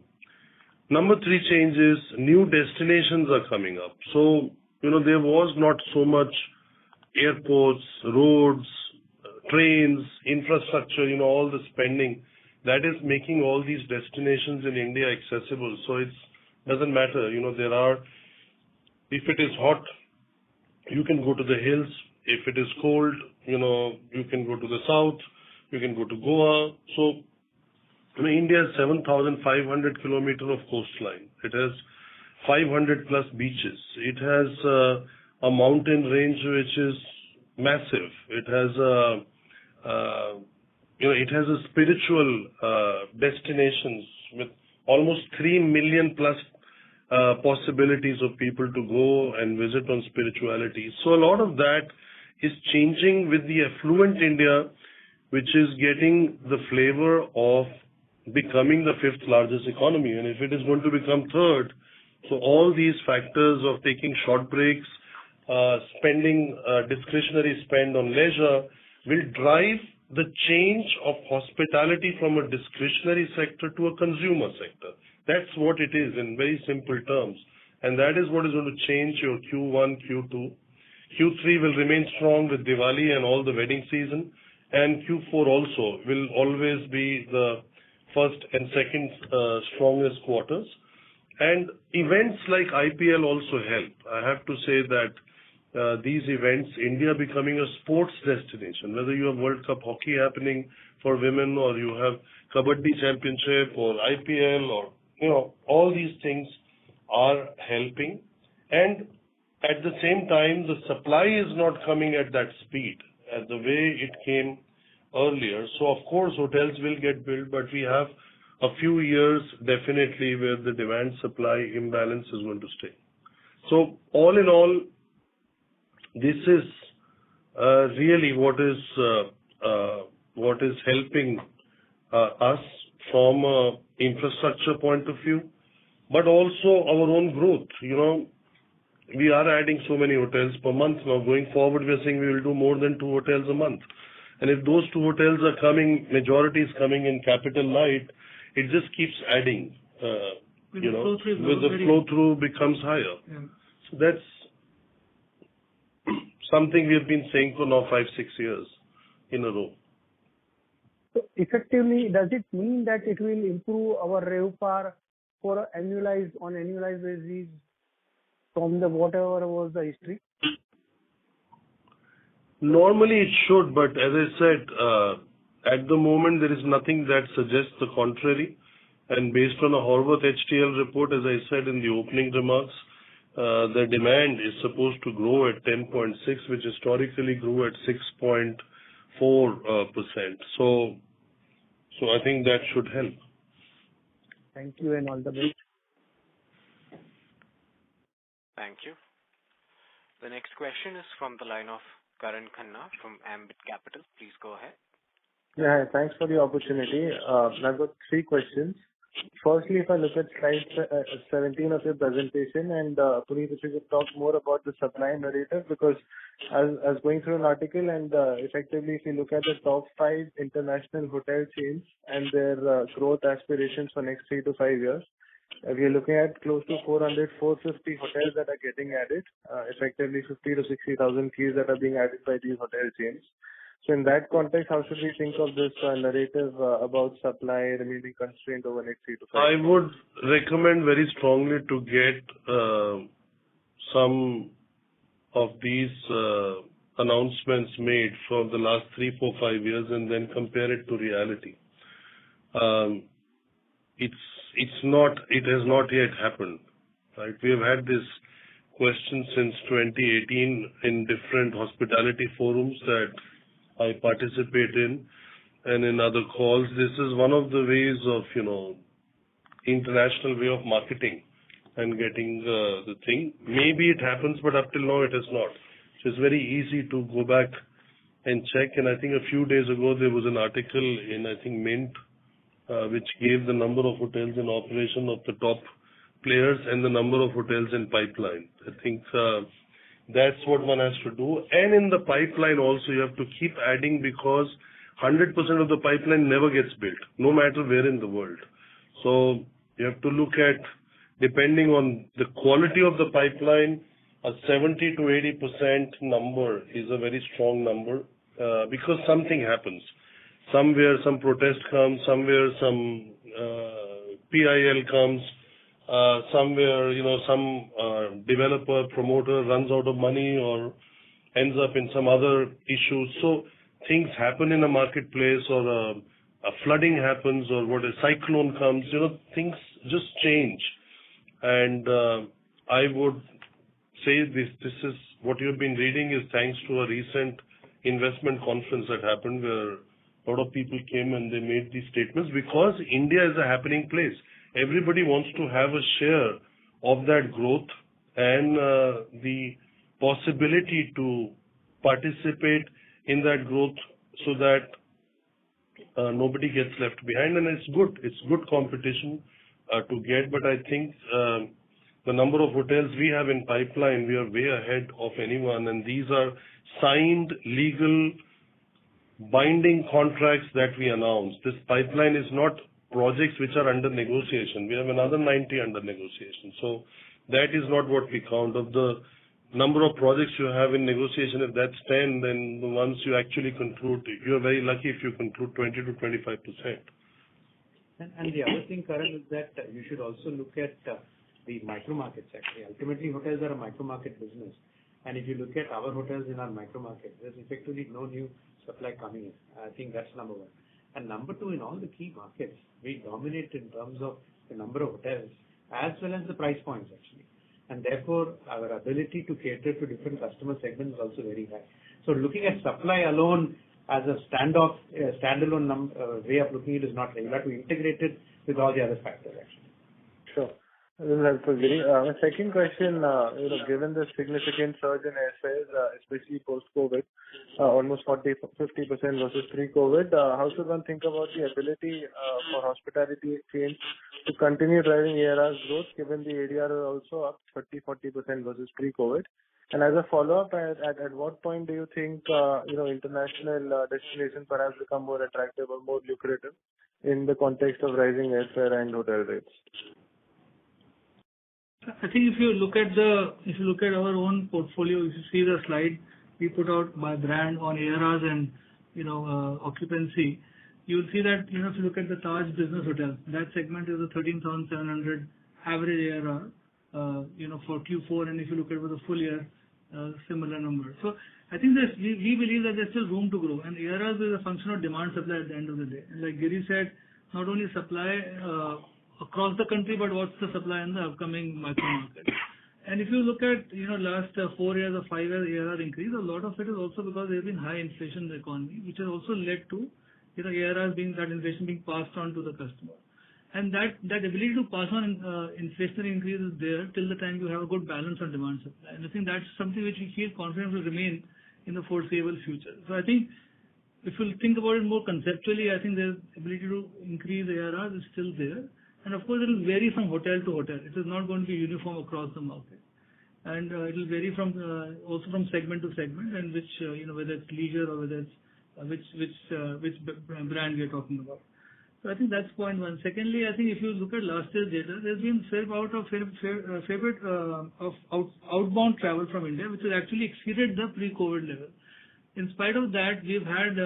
Number 3 change is new destinations are coming up. So, there was not so much airports, roads, trains, infrastructure, all the spending that is making all these destinations in India accessible. So it doesn't matter, if it is hot, you can go to the hills. If it is cold, you can go to the south, you can go to Goa. So, India has 7,500 kilometers of coastline. It has 500 plus beaches. It has a mountain range which is massive. It has a spiritual destinations with almost 3 million plus possibilities of people to go and visit on spirituality. So a lot of that is changing with the affluent India, which is getting the flavor of becoming the 5th largest economy. And if it is going to become 3rd, so all these factors of taking short breaks, spending discretionary spend on leisure will drive the change of hospitality from a discretionary sector to a consumer sector. That's what it is in very simple terms. And that is what is going to change your Q1, Q2. Q3 will remain strong with Diwali and all the wedding season. And Q4 also will always be the first and second strongest quarters. And events like IPL also help. I have to say that these events, India becoming a sports destination, whether you have World Cup hockey happening for women or you have Kabaddi Championship or IPL or, all these things are helping. And at the same time, the supply is not coming at that speed as the way it came earlier. So of course, hotels will get built, but we have a few years definitely where the demand-supply imbalance is going to stay. So all in all, this is really what is helping us from an infrastructure point of view, but also our own growth. We are adding so many hotels per month now. Going forward, we are saying we will do more than 2 hotels a month. And if those 2 hotels are coming, majority is coming in capital light, it just keeps adding, with the flow-through becomes higher. Yeah. So that's something we have been saying for now 5-6 years in a row. So effectively, does it mean that it will improve our RevPAR for annualized basis from the whatever was the history? Normally it should, but as I said, at the moment there is nothing that suggests the contrary. And based on a Horwath HTL report, as I said in the opening remarks, the demand is supposed to grow at 10.6, which historically grew at 6.4%. So I think that should help. Thank you and all the best. Thank you. The next question is from the line of Karan Khanna from Ambit Capital. Please go ahead. Yeah, thanks for the opportunity. I've got 3 questions. Firstly, if I look at slide 17 of your presentation, and Puneet, if you could talk more about the supply narrative, because I was going through an article, and effectively, if you look at the top 5 international hotel chains and their growth aspirations for next 3 to 5 years, we are looking at close to 400, 450 hotels that are getting added, effectively 50 to 60,000 keys that are being added by these hotel chains. So in that context, how should we think of this narrative about supply remaining constrained over the next 3 to 5 years? I would recommend very strongly to get some of these announcements made from the last 3, 4, 5 years and then compare it to reality. It has not yet happened. Right? We have had this question since 2018 in different hospitality forums that I participate in and in other calls. This is one of the ways of, international way of marketing and getting the thing. Maybe it happens, but up till now it has not. So it's very easy to go back and check. And I think a few days ago there was an article in, Mint, which gave the number of hotels in operation of the top players and the number of hotels in pipeline. I think that's what one has to do. And in the pipeline also you have to keep adding, because 100% of the pipeline never gets built, no matter where in the world. So you have to look at, depending on the quality of the pipeline, a 70 to 80% number is a very strong number, because something happens. Somewhere some protest comes, somewhere some PIL comes, somewhere, some developer, promoter runs out of money or ends up in some other issues. So things happen in a marketplace, or a flooding happens, or what a cyclone comes, things just change. And I would say this is what you've been reading is thanks to a recent investment conference that happened, where a lot of people came and they made these statements, because India is a happening place. Everybody wants to have a share of that growth and the possibility to participate in that growth, so that nobody gets left behind. And it's good. It's good competition to get. But I think the number of hotels we have in pipeline, we are way ahead of anyone. And these are signed legal binding contracts that we announced. This pipeline is not projects which are under negotiation. We have another 90 under negotiation. So that is not what we count. Of the number of projects you have in negotiation, if that's 10, then once you actually conclude, you are very lucky if you conclude 20 to 25%. And the other thing, Karan, is that you should also look at the micro markets actually. Ultimately, hotels are a micro market business. And if you look at our hotels in our micro market, there's effectively no new supply coming in. I think that's number one. And number two, in all the key markets, we dominate in terms of the number of hotels as well as the price points actually. And therefore, our ability to cater to different customer segments is also very high. So looking at supply alone as a standalone way of looking at it is not right. You have to integrate it with all the other factors actually. Sure. This is helpful, Giri. My second question, given the significant surge in airfares, especially post-COVID, almost 40-50% versus pre-COVID, how should one think about the ability for hospitality chains to continue driving ARR's growth, given the ADR is also up 30-40% versus pre-COVID? And as a follow-up, at what point do you think international destinations perhaps become more attractive or more lucrative in the context of rising airfare and hotel rates? I think if you look at our own portfolio, if you see the slide we put out by brand on ARRs and occupancy, you will see that if you look at the Taj Business Hotel, that segment is a 13,700 average ARR for Q4, and if you look at it for the full year, similar number. So I think that we believe that there's still room to grow, and ARRs is a function of demand supply at the end of the day. And like Giri said, not only supply across the country, but what's the supply in the upcoming micro market. And if you look at last 4 years or 5 years ARR increase, a lot of it is also because there has been high inflation in the economy, which has also led to ARRs that inflation being passed on to the customer. And that ability to pass on inflationary increase is there till the time you have a good balance on demand supply. And I think that's something which we feel confident will remain in the foreseeable future. So I think if you think about it more conceptually, I think the ability to increase ARR is still there. And of course, it will vary from hotel to hotel. It is not going to be uniform across the market. And it will vary from also from segment to segment, and which whether it's leisure or whether it's which brand we are talking about. So I think that's point one. Secondly, I think if you look at last year's data, there's been fair bit of outbound travel from India, which has actually exceeded the pre-COVID level. In spite of that, we've had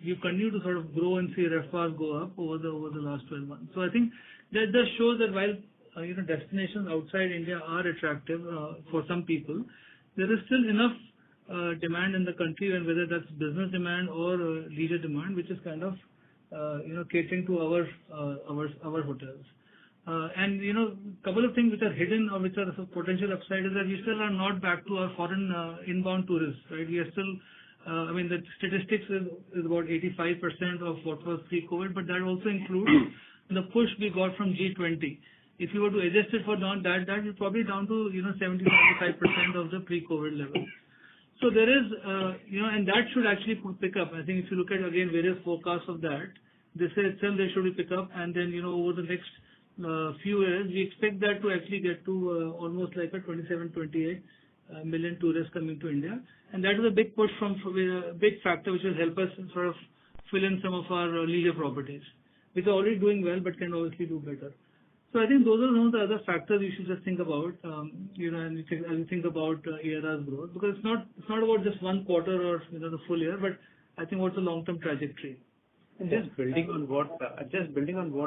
we've continued to sort of grow and see RevPAR go up over the last 12 months. So I think that does show that while destinations outside India are attractive for some people, there is still enough demand in the country, and whether that's business demand or leisure demand, which is kind of catering to our hotels. And couple of things which are hidden or which are the potential upside is that we still are not back to our foreign inbound tourists, right? We are still, the statistics is about 85% of what was pre-COVID, but that also includes the push we got from G20. If you were to adjust it for that is probably down to 70-75% of the pre-COVID level. So there is, and that should actually pick up. I think if you look at again various forecasts of that, they say itself they should pick up, and then over the next few years, we expect that to actually get to almost like a 27-28 million tourists coming to India. And that is a big push a big factor which will help us sort of fill in some of our leisure properties, which are already doing well but can obviously do better. So I think those are some of the other factors you should just think about, and as you think about ARR's growth, because it's not about just one quarter or the full year, but I think what's the long-term trajectory. And just building on what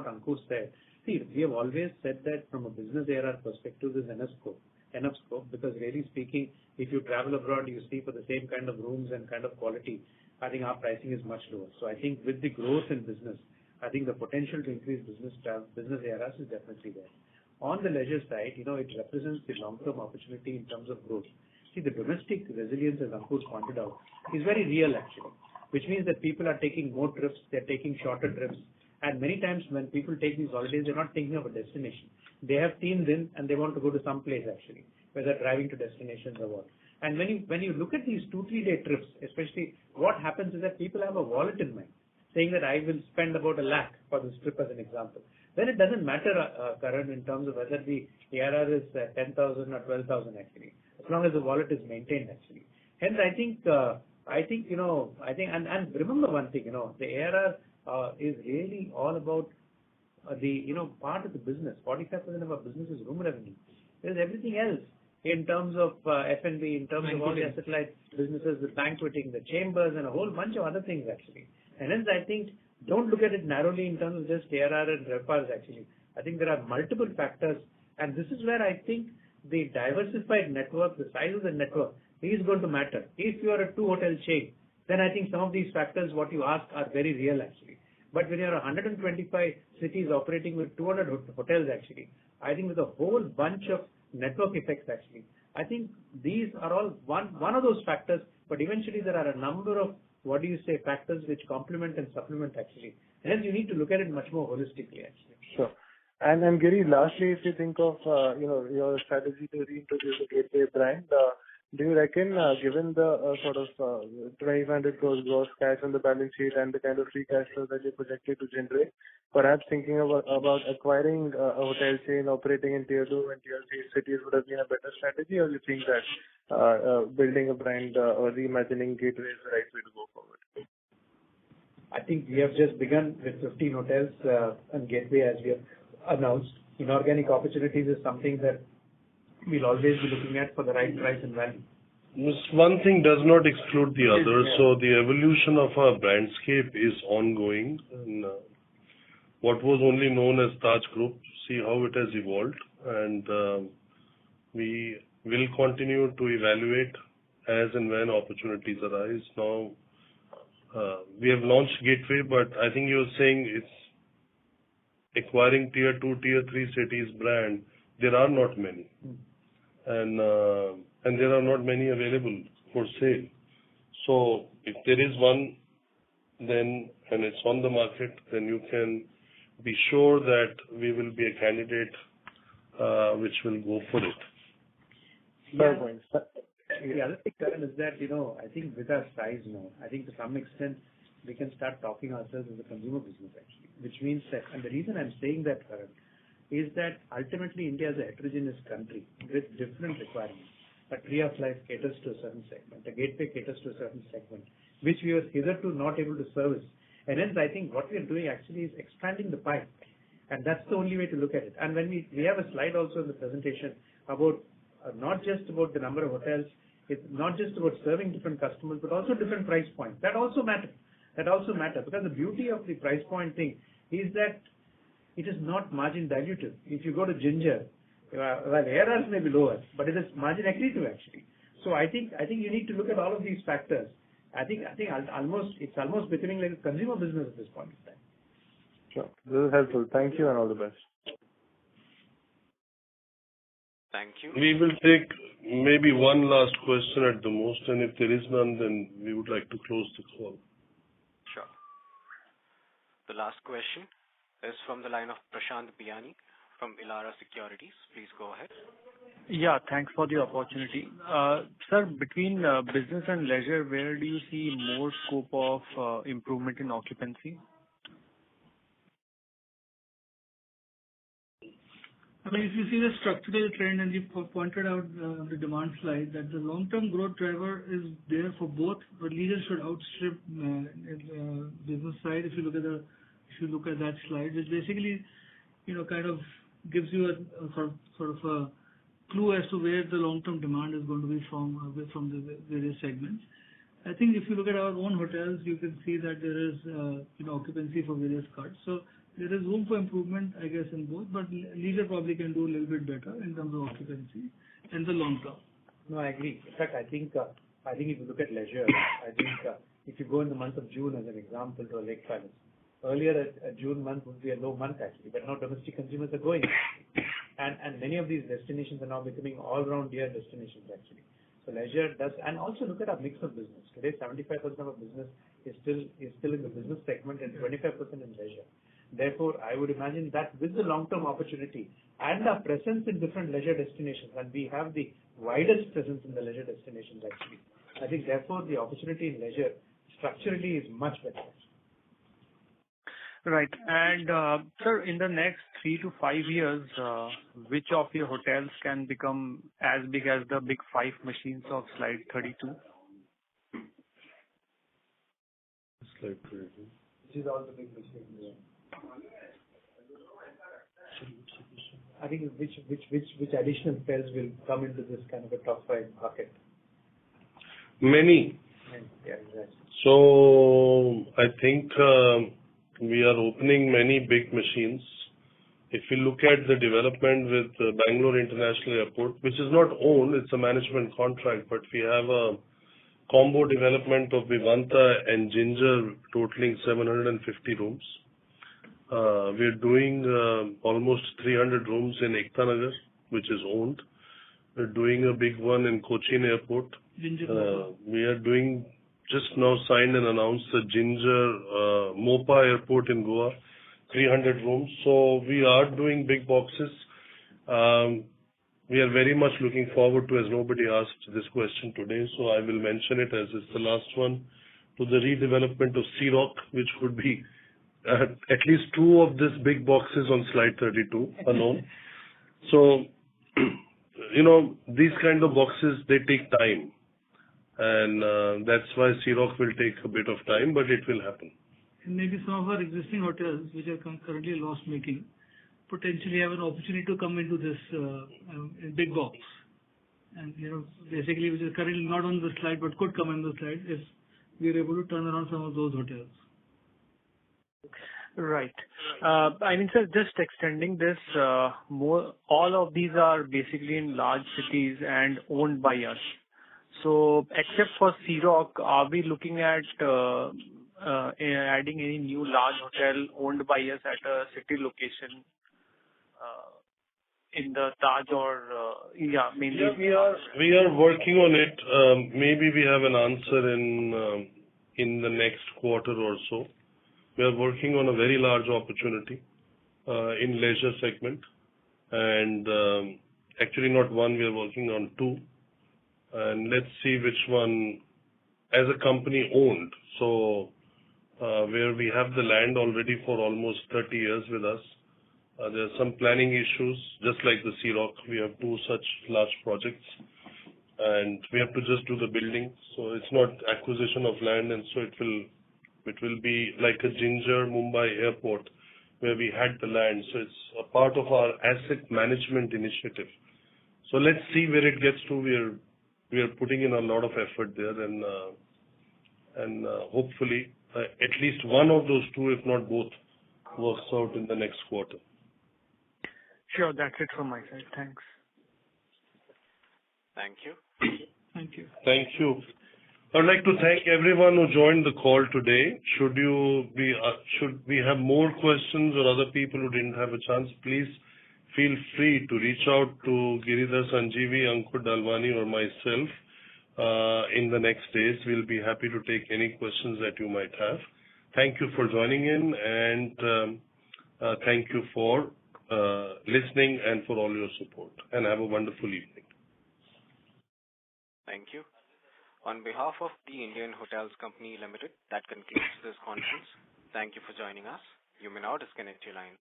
Ankur said. See, we have always said that from a business ARR perspective, there's enough scope, because really speaking, if you travel abroad, you see for the same kind of rooms and kind of quality, I think our pricing is much lower. So I think with the growth in business, I think the potential to increase business ARRs is definitely there. On the leisure side, it represents the long-term opportunity in terms of growth. See, the domestic resilience, as Ankur pointed out, is very real actually, which means that people are taking more trips, they're taking shorter trips. And many times when people take these holidays, they're not thinking of a destination. They have teams in and they want to go to some place actually, whether driving to destinations or what. And when you look at these 2-3 day trips, especially, what happens is that people have a wallet in mind, saying that I will spend about 1 lakh for this trip as an example. Then it doesn't matter, Karan, in terms of whether the ARR is 10,000 or 12,000 actually, as long as the wallet is maintained actually. Hence, I think I think, and remember one thing, the ARR is really all about part of the business. 45% of our business is room revenue. There's everything else in terms of F&B, in terms of all the asset-light businesses, the banqueting, the chambers, and a whole bunch of other things actually. And hence, I think, don't look at it narrowly in terms of just ARR and RevPARs actually. I think there are multiple factors, and this is where I think the diversified network, the size of the network, is going to matter. If you are a 2-hotel chain, then I think some of these factors, what you ask, are very real actually. But when you are 125 cities operating with 200 hotels actually, I think with a whole bunch of network effects actually, I think these are all one of those factors, but eventually there are a number of, factors which complement and supplement actually. Hence you need to look at it much more holistically actually. Sure. And Giri, lastly, if you think of, your strategy to reintroduce the Gateway brand, do you reckon, given the sort of 2,500 crores gross cash on the balance sheet and the kind of free cash flow that you're projected to generate, perhaps thinking about acquiring a hotel chain operating in tier 2 and tier 3 cities would have been a better strategy, or you think that building a brand or reimagining Gateway is the right way to go forward? I think we have just begun with 15 hotels and Gateway, as we have announced. Inorganic opportunities is something that we'll always be looking at for the right price and value. One thing does not exclude the other. So the evolution of our brandscape is ongoing. And what was only known as Taj Group, see how it has evolved. And we will continue to evaluate as and when opportunities arise. Now, we have launched Gateway, but I think you're saying it's acquiring tier 2, tier 3 cities brand. There are not many. And there are not many available for sale. So if there is one, then, and it's on the market, then you can be sure that we will be a candidate which will go for it. Fair point. The other thing, Karan, is that, I think with our size now, I think to some extent we can start talking ourselves as a consumer business actually, which means that, and the reason I'm saying that, Karan, is that ultimately India is a heterogeneous country with different requirements. A Tree of Life caters to a certain segment, a Gateway caters to a certain segment, which we were hitherto not able to service. And hence I think what we are doing actually is expanding the pie. And that's the only way to look at it. And when we have a slide also in the presentation about not just about the number of hotels, it's not just about serving different customers, but also different price points. That also matters. Because the beauty of the price point thing is that it is not margin dilutive. If you go to Ginger, ARRs may be lower, but it is margin accretive actually. So I think you need to look at all of these factors. I think it's almost becoming like a consumer business at this point in time. Sure. This is helpful. Thank you and all the best. Thank you. We will take maybe one last question at the most, and if there is none, then we would like to close the call. Sure. The last question is from the line of Prashant Biyani from Elara Securities. Please go ahead. Yeah, thanks for the opportunity. Sir, between business and leisure, where do you see more scope of improvement in occupancy? I mean, if you see the structural trend, and you pointed out the demand slide, that the long-term growth driver is there for both, but leisure should outstrip business side. If you look at that slide, which basically, kind of gives you a sort of a clue as to where the long-term demand is going to be from the various segments. I think if you look at our own hotels, you can see that there is occupancy for various cards. So there is room for improvement, I guess, in both, but leisure probably can do a little bit better in terms of occupancy in the long term. No, I agree. In fact, I think if you look at leisure, if you go in the month of June as an example to a Lake Palace, earlier a June month would be a low month actually, but now domestic consumers are going, and many of these destinations are now becoming all-round year destinations actually. So leisure does, and also look at our mix of business. Today, 75% of our business is still in the business segment and 25% in leisure. Therefore, I would imagine that with the long-term opportunity and our presence in different leisure destinations, and we have the widest presence in the leisure destinations actually, I think therefore the opportunity in leisure structurally is much better. Right. And sir, in the next 3 to 5 years, which of your hotels can become as big as the big 5 machines of slide 32? Slide 32. Which is all the big machines. Yeah. I think which additional sales will come into this kind of a top 5 bucket? Many. Yeah, exactly. So I think we are opening many big machines. If you look at the development with Bangalore International Airport, which is not owned, it's a management contract, but we have a combo development of Vivanta and Ginger totaling 750 rooms. We're doing almost 300 rooms in Ekta Nagar, which is owned. We're doing a big one in Cochin Airport. We are doing, just now signed and announced the Ginger Mopa Airport in Goa, 300 rooms. So we are doing big boxes. We are very much looking forward to, as nobody asked this question today, so I will mention it as it's the last one, to the redevelopment of Sea Rock, which would be at least 2 of these big boxes on slide 32 alone. So, these kind of boxes, they take time. And that's why Sea Rock will take a bit of time, but it will happen. And maybe some of our existing hotels, which are currently loss-making, potentially have an opportunity to come into this big box. And, basically, which is currently not on the slide, but could come on the slide if we are able to turn around some of those hotels. Right. Sir, just extending this, all of these are basically in large cities and owned by us. So, except for Sea Rock, are we looking at adding any new large hotel owned by us at a city location in the Taj or mainly? Yeah, we are working on it. Maybe we have an answer in the next quarter or so. We are working on a very large opportunity in leisure segment, and actually not one. We are working on 2, and let's see which one as a company owned. So where we have the land already for almost 30 years with us. There are some planning issues, just like the Sea Rock. We have 2 such large projects, and we have to just do the building. So it's not acquisition of land, and so it will be like a Ginger Mumbai Airport, where we had the land. So it's a part of our asset management initiative. So let's see where it gets to. We are putting in a lot of effort there, and hopefully at least one of those 2, if not both, works out in the next quarter. Sure, that's it from my side. Thanks. Thank you. Thank you. Thank you. I'd like to thank everyone who joined the call today. Should we have more questions or other people who didn't have a chance, please feel free to reach out to Giridhar Sanjeevi, Ankur Dalwani, or myself in the next days. We'll be happy to take any questions that you might have. Thank you for joining in, and thank you for listening and for all your support. And have a wonderful evening. Thank you. On behalf of the Indian Hotels Company Limited, that concludes this conference. Thank you for joining us. You may now disconnect your line.